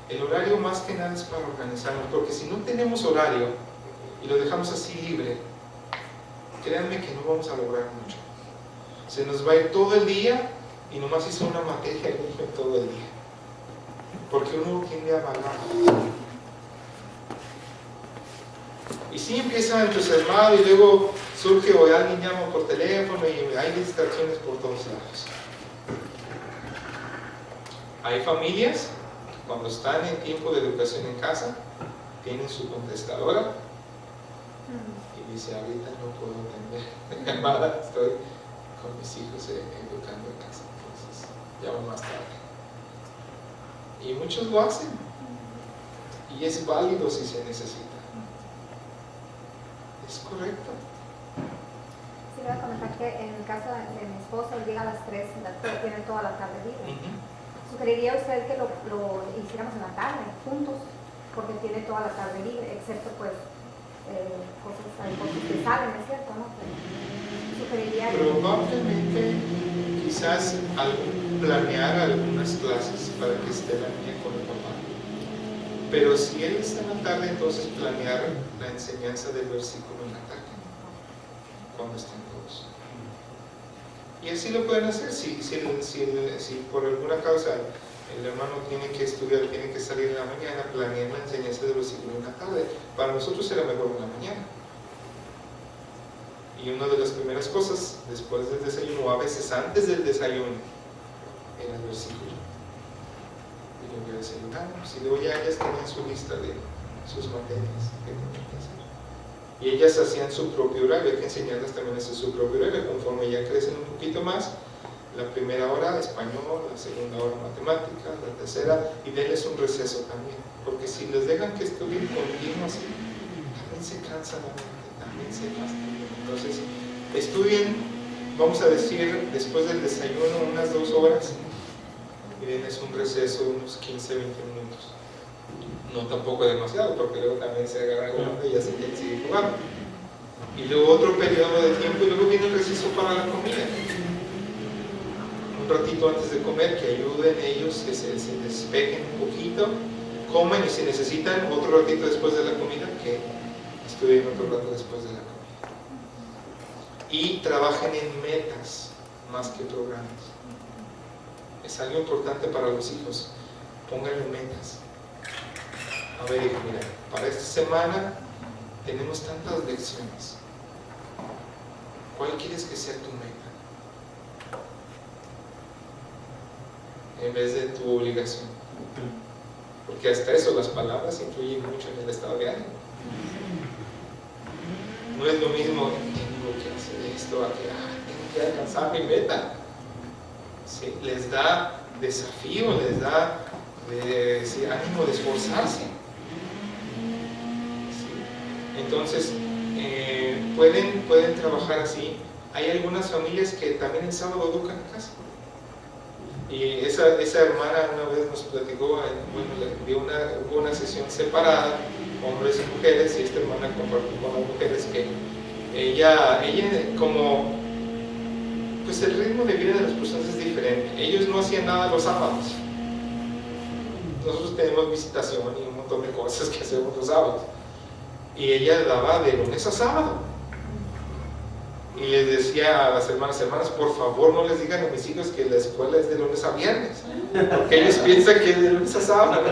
El horario más que nada es para organizarnos, porque si no tenemos horario y lo dejamos así libre, créanme que no vamos a lograr mucho. Se nos va a ir todo el día y nomás hizo una materia el niño todo el día, porque uno tiende a vagar. Y sí empieza entusiasmado y luego surge o alguien llama por teléfono y hay distracciones por todos lados. Hay familias, cuando están en tiempo de educación en casa, tienen su contestadora y dice, ahorita no puedo atender llamada, estoy con mis hijos educando en casa, entonces llamo más tarde. Y muchos lo hacen, y es válido si se necesita. Es correcto. Sí, voy a comentar que en el caso de mi esposo, él llega a las 3, tiene toda la tarde libre. Sugeriría a usted que lo hiciéramos en la tarde, juntos, porque tiene toda la tarde libre, excepto pues cosas que salen, ¿es cierto? ¿No? Sugeriría que... Probablemente, quizás planear algunas clases para que esté la niña con el papá. Pero si él está en la tarde, entonces planear la enseñanza del versículo en la tarde, cuando estén todos. Y así lo pueden hacer. Si por alguna causa el hermano tiene que estudiar, tiene que salir en la mañana, planeen la enseñanza del versículo en la tarde. Para nosotros será mejor en la mañana. Y una de las primeras cosas, después del desayuno, o a veces antes del desayuno, era el versículo. Y luego desayunamos, y luego ya ellas tenían su lista de sus materias que tenían que hacer. Y ellas hacían su propio horario, hay que enseñarles también a hacer su propio horario, conforme ya crecen un poquito más, la primera hora español, la segunda hora matemática, la tercera, y denles un receso también, porque si les dejan que estudien continuo así, también se cansan la mente, también se fastidian. Entonces, estudien, vamos a decir, después del desayuno unas 2 horas, y denles un receso de unos 15, 20 minutos. No tampoco demasiado, porque luego también se agarra jugando y ya se sigue jugando. Y luego otro periodo de tiempo y luego viene el receso para la comida. Un ratito antes de comer, que ayuden ellos, que se despejen un poquito, comen y si necesitan otro ratito después de la comida, que estudien otro rato después de la comida. Y trabajen en metas más que programas. Es algo importante para los hijos. Pónganle metas. A ver, hijo, mira, para esta semana tenemos tantas lecciones. ¿Cuál quieres que sea tu meta? En vez de tu obligación. Porque hasta eso, las palabras influyen mucho en el estado de ánimo. No es lo mismo, tengo que hacer esto, tengo que alcanzar mi meta. Sí, les da desafío, les da ánimo de esforzarse. Sí. Entonces, pueden trabajar así. Hay algunas familias que también el sábado educan en casa. Y esa hermana una vez nos platicó, hubo una sesión separada, hombres y mujeres, y esta hermana compartió con las mujeres que ella como, pues el ritmo de vida de las personas es diferente. Ellos no hacían nada los sábados. Nosotros tenemos visitación y un montón de cosas que hacemos los sábados. Y ella daba de lunes a sábado. Y les decía a las hermanas, por favor no les digan a mis hijos que la escuela es de lunes a viernes, porque ellos piensan que es de lunes a sábado.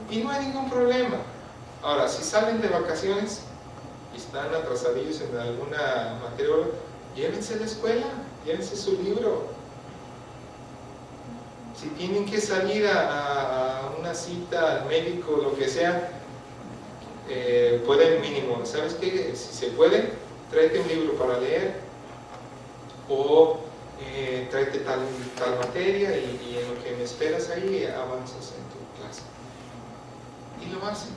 Y no hay ningún problema. Ahora, si salen de vacaciones y están atrasadillos en alguna materia, llévense a la escuela, llévense su libro. Si tienen que salir a una cita al médico, lo que sea, pueden mínimo, ¿sabes qué? Si se puede, tráete un libro para leer o tráete tal materia y en lo que me esperas ahí avanzas en tu clase. Y lo hacen.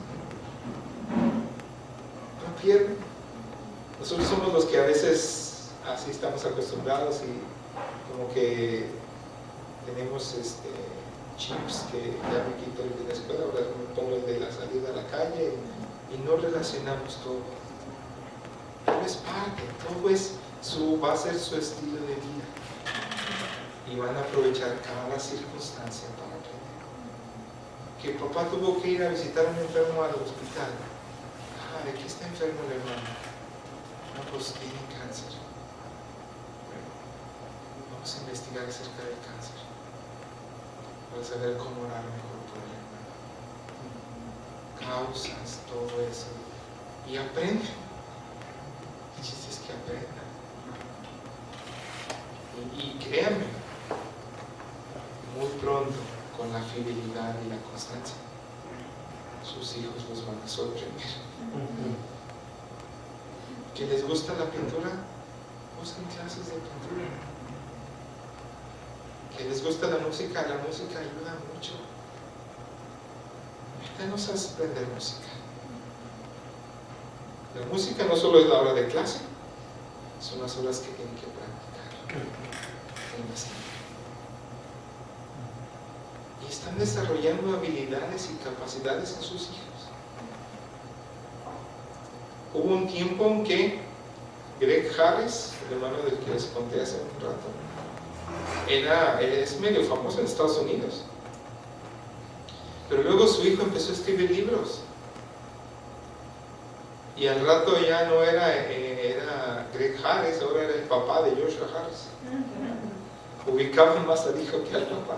No pierden. Nosotros somos los que a veces así estamos acostumbrados y como que tenemos chips que ya me quito el de la escuela, ahora me pongo el de la salida a la calle y no relacionamos todo. Pero es parte, todo va a ser su estilo de vida y van a aprovechar cada circunstancia para aprender. Que papá tuvo que ir a visitar a un enfermo al hospital. ¿De qué está enfermo el hermano? No, pues tiene cáncer. Bueno, vamos a investigar acerca del cáncer para saber cómo orar mejor por el hermano. Causas, todo eso. Y aprenden. El chiste es que aprendan. Y créanme, muy pronto, con la fidelidad y la constancia, sus hijos los van a sorprender. ¿Que les gusta la pintura? Busquen clases de pintura. ¿Que les gusta la música? La música ayuda mucho. Métanos a aprender música. La música no solo es la hora de clase, son las horas que tienen que practicar. Y están desarrollando habilidades y capacidades en sus hijos. Hubo un tiempo en que Greg Harris, el hermano del que les conté hace un rato, es medio famoso en Estados Unidos. Pero luego su hijo empezó a escribir libros. Y al rato ya no era Greg Harris, ahora era el papá de Joshua Harris. Ubicaban más al hijo que al papá.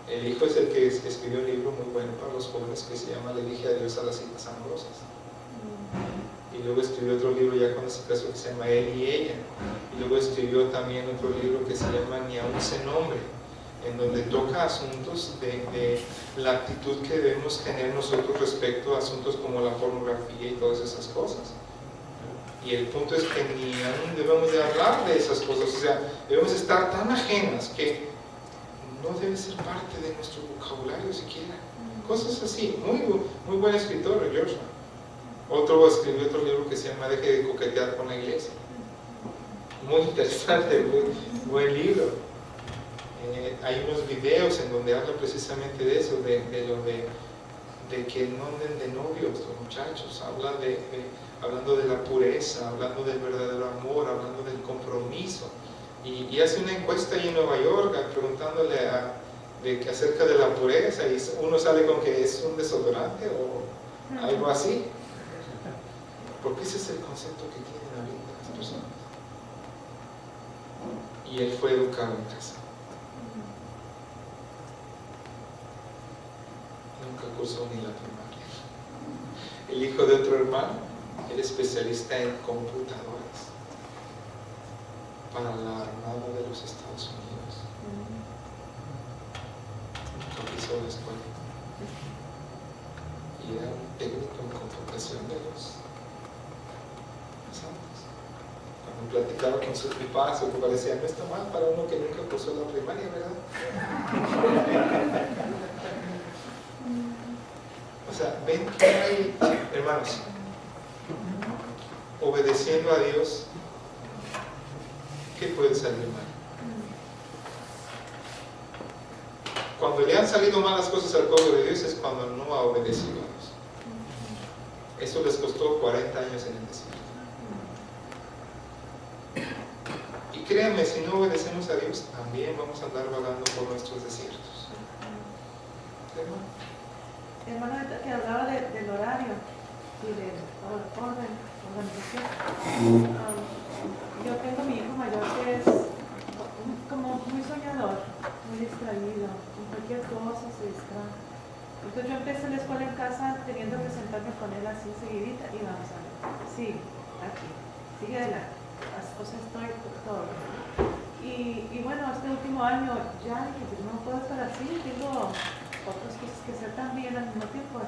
El hijo es el que escribió un libro muy bueno para los jóvenes que se llama Le dije adiós a las citas amorosas. Y luego escribió otro libro ya cuando se casó que se llama Él y Ella. Y luego escribió también otro libro que se llama Ni aún se nombre, en donde toca asuntos de la actitud que debemos tener nosotros respecto a asuntos como la pornografía y todas esas cosas. Y el punto es que ni aún debemos de hablar de esas cosas, o sea, debemos estar tan ajenas que no debe ser parte de nuestro vocabulario siquiera. Cosas así, muy buen escritor, Joshua. Otro escribió otro libro que se llama Deje de coquetear con la iglesia. Muy interesante, muy buen libro. Hay unos videos en donde habla precisamente de eso, de que no anden de novios los muchachos, hablando de la pureza, hablando del verdadero amor, hablando del compromiso. Y hace una encuesta ahí en Nueva York preguntándole acerca de la pureza, y uno sale con que es un desodorante o algo así. Porque ese es el concepto que tienen ahorita las personas. Y él fue educado en casa. Nunca cursó ni la primaria. El hijo de otro hermano era especialista en computadoras para la Armada de los Estados Unidos. Nunca pisó la escuela. Y era un técnico en computación de los santos. Cuando platicaba con sus papás, su papá decía, no está mal para uno que nunca cursó la primaria, ¿verdad? O sea, ven que hay, hermanos, obedeciendo a Dios, ¿qué puede salir mal? Cuando le han salido malas cosas al pueblo de Dios es cuando no ha obedecido a Dios. Eso les costó 40 años en el desierto. Y créanme, si no obedecemos a Dios, también vamos a andar vagando por nuestros desiertos. Hermano, que hablaba del horario y del organización. Yo tengo mi hijo mayor que es como muy soñador, muy distraído, con cualquier cosa se distrae. Entonces yo empecé la escuela en casa teniendo que sentarme con él así seguidita y vamos a ver, sigue, aquí, sigue adelante, o sea, estoy todo. Y bueno, este último año ya dije, pues no puedo estar así, tengo otras cosas que hacer también al mismo tiempo.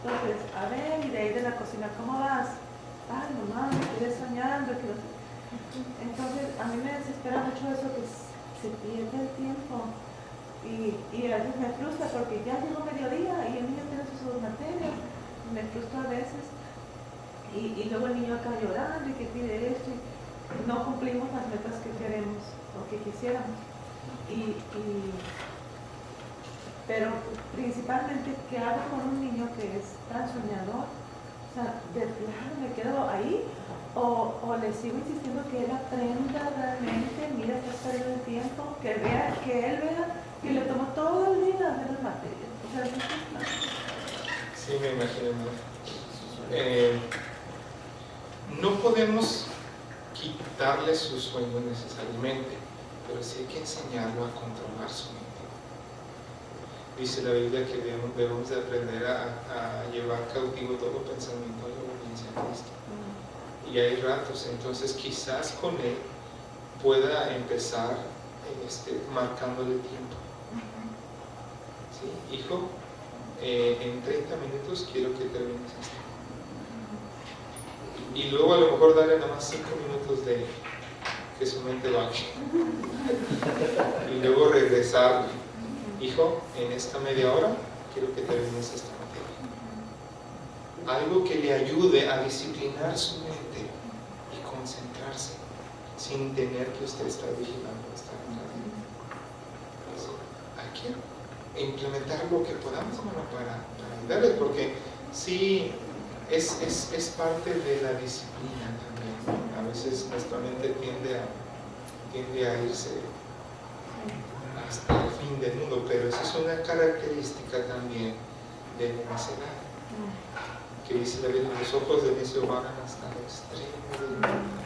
Entonces, a ver, y de ahí de la cocina, ¿cómo vas? Ay, mamá, me quedé soñando. Entonces, a mí me desespera mucho eso que se pierde el tiempo. Y a veces me frustra porque ya llegó mediodía y el niño tiene sus materias. Me frustra a veces. Y luego el niño acaba llorando y que pide esto. Y no cumplimos las metas que queremos o que quisiéramos. Pero principalmente, ¿qué hago con un niño que es tan soñador? O sea, ¿de plano me quedo ahí? ¿O le sigo insistiendo que él aprenda realmente? Mira que está perdiendo el tiempo, que él vea que le tomó todo el día hacer las materias. O sea, Sí, me imagino. No podemos quitarle su sueño necesariamente, pero sí hay que enseñarlo a controlar su mente. Dice la Biblia que debemos de aprender a llevar cautivo todo pensamiento a la obediencia a Cristo. Y hay ratos, entonces quizás con él pueda empezar marcándole tiempo. ¿Sí? Hijo, en 30 minutos quiero que termines esto. Y luego a lo mejor darle nada más 5 minutos de que su mente baje. Y luego regresar. Hijo, en esta media hora quiero que termines esta materia. Algo que le ayude a disciplinar su mente y concentrarse sin tener que usted estar vigilando, estar hay que implementar lo que podamos, hermano, para ayudarles, porque sí es parte de la disciplina también. A veces nuestra mente tiende a irse hasta el fin del mundo, pero esa es una característica también de la necedad, que dice la Biblia: los ojos del necio vagan hasta el extremo del mundo,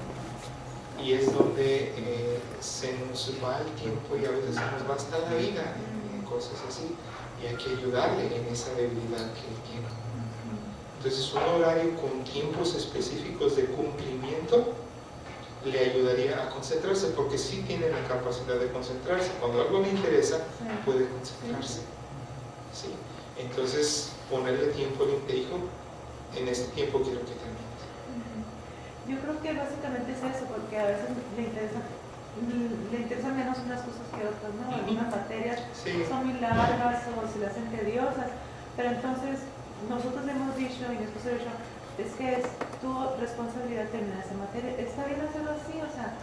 y es donde se nos va el tiempo y a veces se nos va hasta la vida en cosas así, y hay que ayudarle en esa debilidad que él tiene. Entonces, un horario con tiempos específicos de cumplimiento le ayudaría a concentrarse, porque sí tiene la capacidad de concentrarse. Cuando algo le interesa, puede concentrarse. ¿Sí? Entonces, ponerle tiempo al hijo: en este tiempo quiero que termines. yo creo que básicamente es eso, porque a veces le interesan menos unas cosas que otras, ¿no? Algunas materias son muy largas o se le hacen tediosas, pero entonces nosotros le hemos dicho, y mi esposo ha dicho, es que es tu responsabilidad terminar esa materia. Está bien hacerlo así, o sea,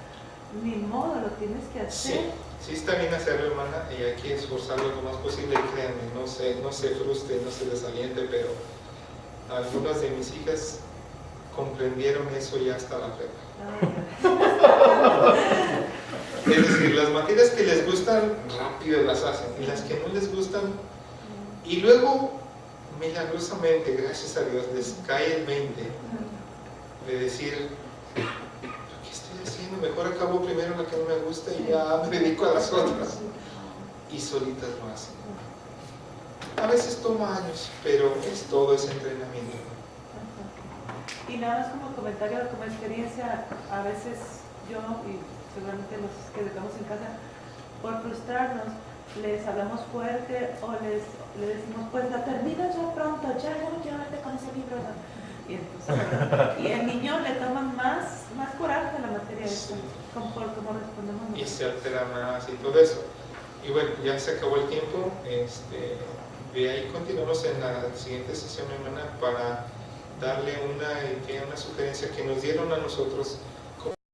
ni modo, lo tienes que hacer. Sí está bien hacerlo, hermana, y hay que esforzarlo lo más posible. Créanme, no se frustre, no se desaliente, pero algunas de mis hijas comprendieron eso ya hasta la prepa. Es decir, las materias que les gustan rápido las hacen, y las que no les gustan, y luego milagrosamente, gracias a Dios, les cae el 20 de decir: ¿qué estoy haciendo? Mejor acabo primero la que no me gusta y ya me dedico a las otras. Y solitas lo hacen. A veces toma años, pero todo ese entrenamiento. Y nada más como comentario, como experiencia, a veces yo y seguramente los que educamos en casa, por frustrarnos, les hablamos fuerte o le decimos: pues la terminas ya pronto, ya llévate con ese libro. Y entonces, y el niño le toma más coraje a la materia esta, como respondemos nosotros. Y se altera más y todo eso. Y bueno, ya se acabó el tiempo. De ahí continuamos en la siguiente sesión, hermana, para darle una idea, una sugerencia que nos dieron a nosotros